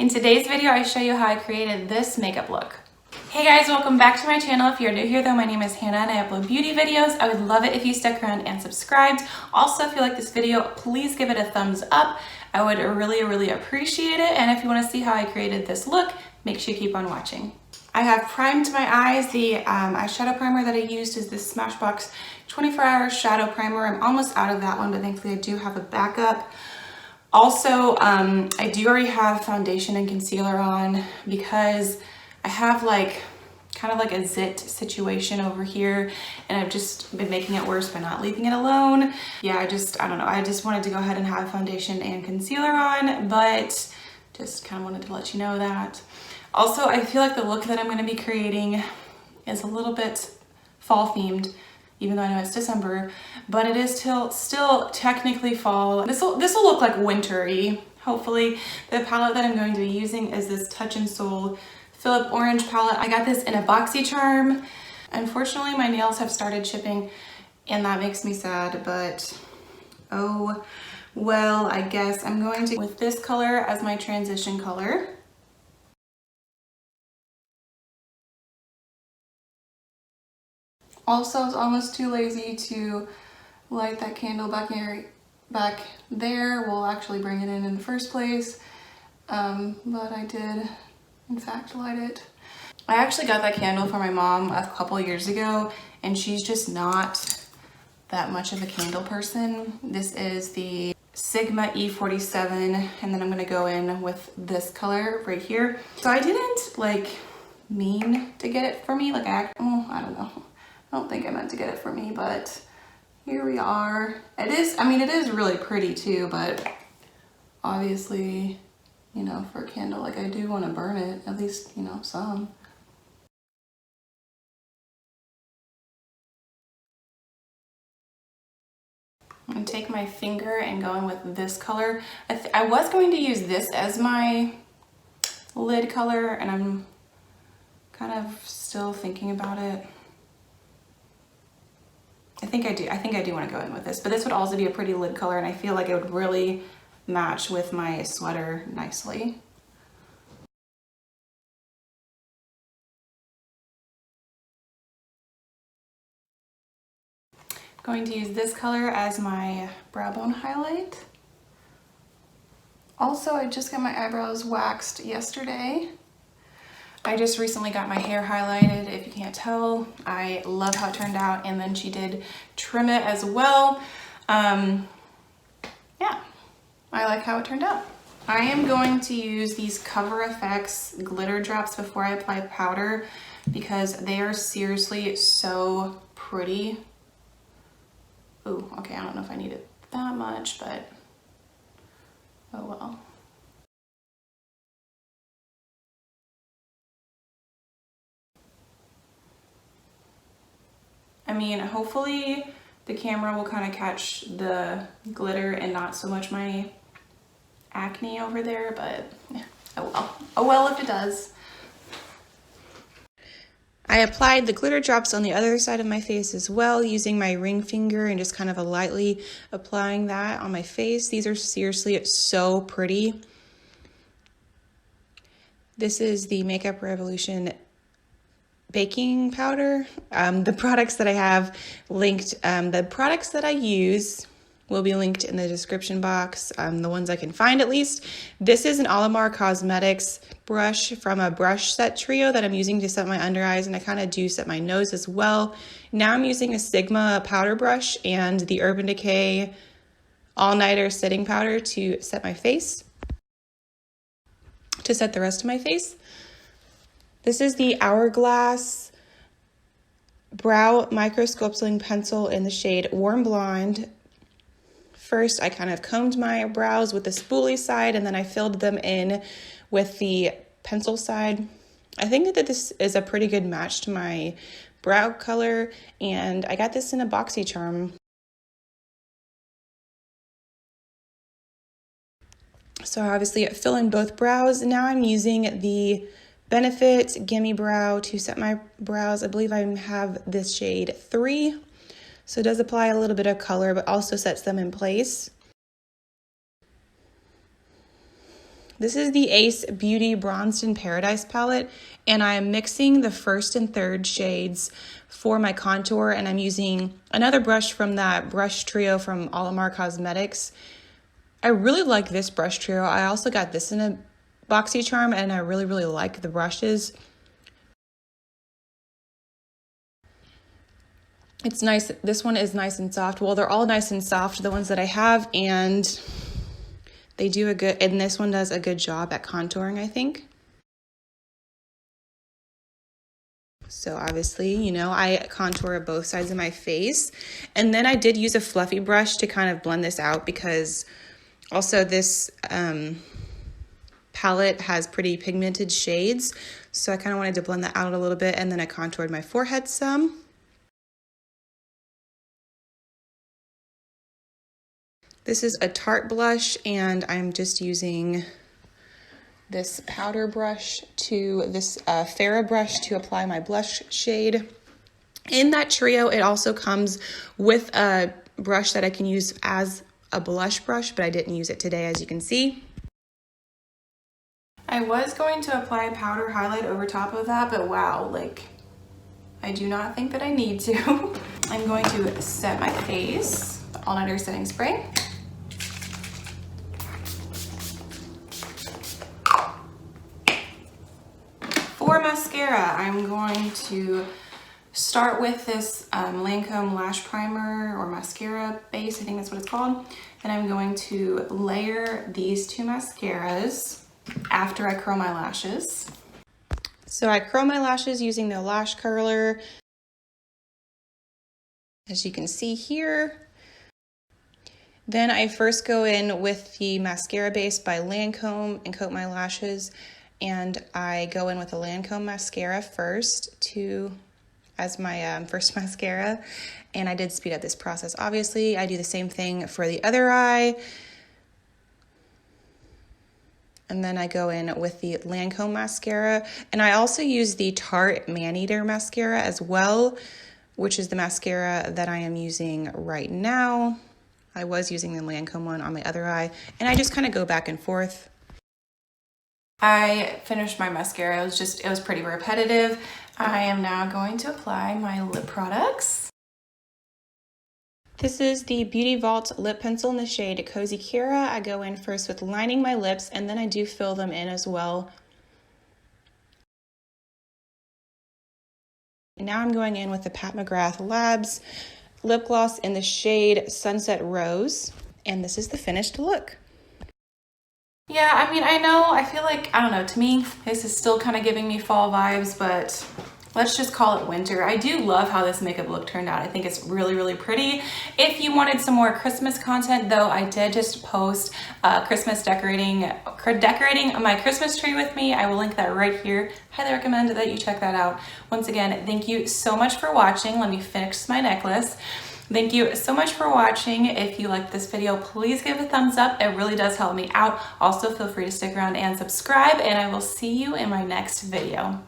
In today's video, I show you how I created this makeup look. Hey guys, welcome back to my channel. If you're new here though, my name is Hannah and I upload beauty videos. I would love it if you stuck around and subscribed. Also, if you like this video, please give it a thumbs up. I would really appreciate it. And if you want to see how I created this look, make sure you keep on watching. I have primed my eyes. The eyeshadow primer that I used is this Smashbox 24-hour shadow primer. I'm almost out of that one, but thankfully I do have a backup. Also, I do already have foundation and concealer on because I have kind of like a zit situation over here, and I've just been making it worse by not leaving it alone. Yeah, I don't know. I just wanted to go ahead and have foundation and concealer on, but just kind of wanted to let you know that. Also, I feel like the look that I'm going to be creating is a little bit fall themed, even though I know it's December, but it is still technically fall. This will look like wintry, hopefully. The palette that I'm going to be using is this Touch in Sol Philip Orange palette. I got this in a BoxyCharm. Unfortunately, my nails have started chipping and that makes me sad, but oh well, I guess I'm going to with this color as my transition color. Also, I was almost too lazy to light that candle back there. We'll actually bring it in the first place, but I did in fact light it. I actually got that candle for my mom a couple years ago, and she's just not that much of a candle person. This is the Sigma E47, and then I'm gonna go in with this color right here. So I didn't mean to get it for me. I don't know. I don't think I meant to get it for me, but here we are. It is really pretty too, but obviously, you know, for a candle, I do want to burn it, at least, you know, some. I'm gonna take my finger and go in with this color. I was going to use this as my lid color, and I'm kind of still thinking about it. I think I do want to go in with this, but this would also be a pretty lid color, and I feel like it would really match with my sweater nicely. Going to use this color as my brow bone highlight. Also, I just got my eyebrows waxed yesterday. I just recently got my hair highlighted, if you can't tell. I love how it turned out, and then she did trim it as well. Yeah, I like how it turned out. I am going to use these Cover FX glitter drops before I apply powder because they are seriously so pretty. Ooh, okay, I don't know if I need it that much, but oh well. I mean, hopefully the camera will kind of catch the glitter and not so much my acne over there, but yeah, oh well. Oh well if it does. I applied the glitter drops on the other side of my face as well, using my ring finger and just kind of lightly applying that on my face. These are seriously so pretty. This is the Makeup Revolution baking powder. The products that I have linked, the products that I use will be linked in the description box, the ones I can find at least. This is an Alamar Cosmetics brush from a brush set trio that I'm using to set my under eyes, and I kind of do set my nose as well. Now I'm using a Sigma powder brush and the Urban Decay All-Nighter setting powder to set my face, to set the rest of my face. This is the Hourglass Brow Micro Sculpting Pencil in the shade Warm Blonde. First, I kind of combed my brows with the spoolie side, and then I filled them in with the pencil side. I think that this is a pretty good match to my brow color, and I got this in a BoxyCharm. So obviously I fill in both brows. Now I'm using the Benefit Gimme Brow to set my brows. I believe I have this shade 3. So it does apply a little bit of color, but also sets them in place. This is the Ace Beauty Bronzed in Paradise palette, and I'm mixing the first and third shades for my contour, and I'm using another brush from that brush trio from Alamar Cosmetics. I really like this brush trio. I also got this in a BoxyCharm, and I really like the brushes. It's nice. This one is nice and soft. Well, they're all nice and soft, the ones that I have, and they do a good, and this one does a good job at contouring, I think. So obviously, you know, I contour both sides of my face. And then I did use a fluffy brush to kind of blend this out, because also this palette has pretty pigmented shades. So I kind of wanted to blend that out a little bit, and then I contoured my forehead some. This is a Tarte blush, and I'm just using this powder brush to this Farrah brush to apply my blush shade. In that trio, it also comes with a brush that I can use as a blush brush, but I didn't use it today, as you can see. I was going to apply a powder highlight over top of that, but wow, like, I do not think that I need to. I'm going to set my face, All Nighter setting spray. For mascara, I'm going to start with this Lancome Lash Primer or Mascara Base, I think that's what it's called. And I'm going to layer these two mascaras after I curl my lashes. So I curl my lashes using the lash curler, as you can see here. Then I first go in with the Mascara Base by Lancome and coat my lashes. And I go in with a Lancome mascara first as my first mascara. And I did speed up this process. Obviously, I do the same thing for the other eye. And then I go in with the Lancome mascara. And I also use the Tarte Maneater mascara as well, which is the mascara that I am using right now. I was using the Lancome one on my other eye. And I just kind of go back and forth. I finished my mascara. It was pretty repetitive. I am now going to apply my lip products. This is the Beauty Vault lip pencil in the shade Cozy Kira. I go in first with lining my lips, and then I do fill them in as well. Now I'm going in with the Pat McGrath Labs lip gloss in the shade Sunset Rose, and this is the finished look. Yeah, I mean, I feel like, I don't know, to me, this is still kind of giving me fall vibes, but let's just call it winter. I do love how this makeup look turned out. I think it's really pretty. If you wanted some more Christmas content, though, I did just post Christmas decorating my Christmas tree with me. I will link that right here. Highly recommend that you check that out. Once again, thank you so much for watching. Let me finish my necklace. Thank you so much for watching. If you liked this video, please give it a thumbs up. It really does help me out. Also, feel free to stick around and subscribe, and I will see you in my next video.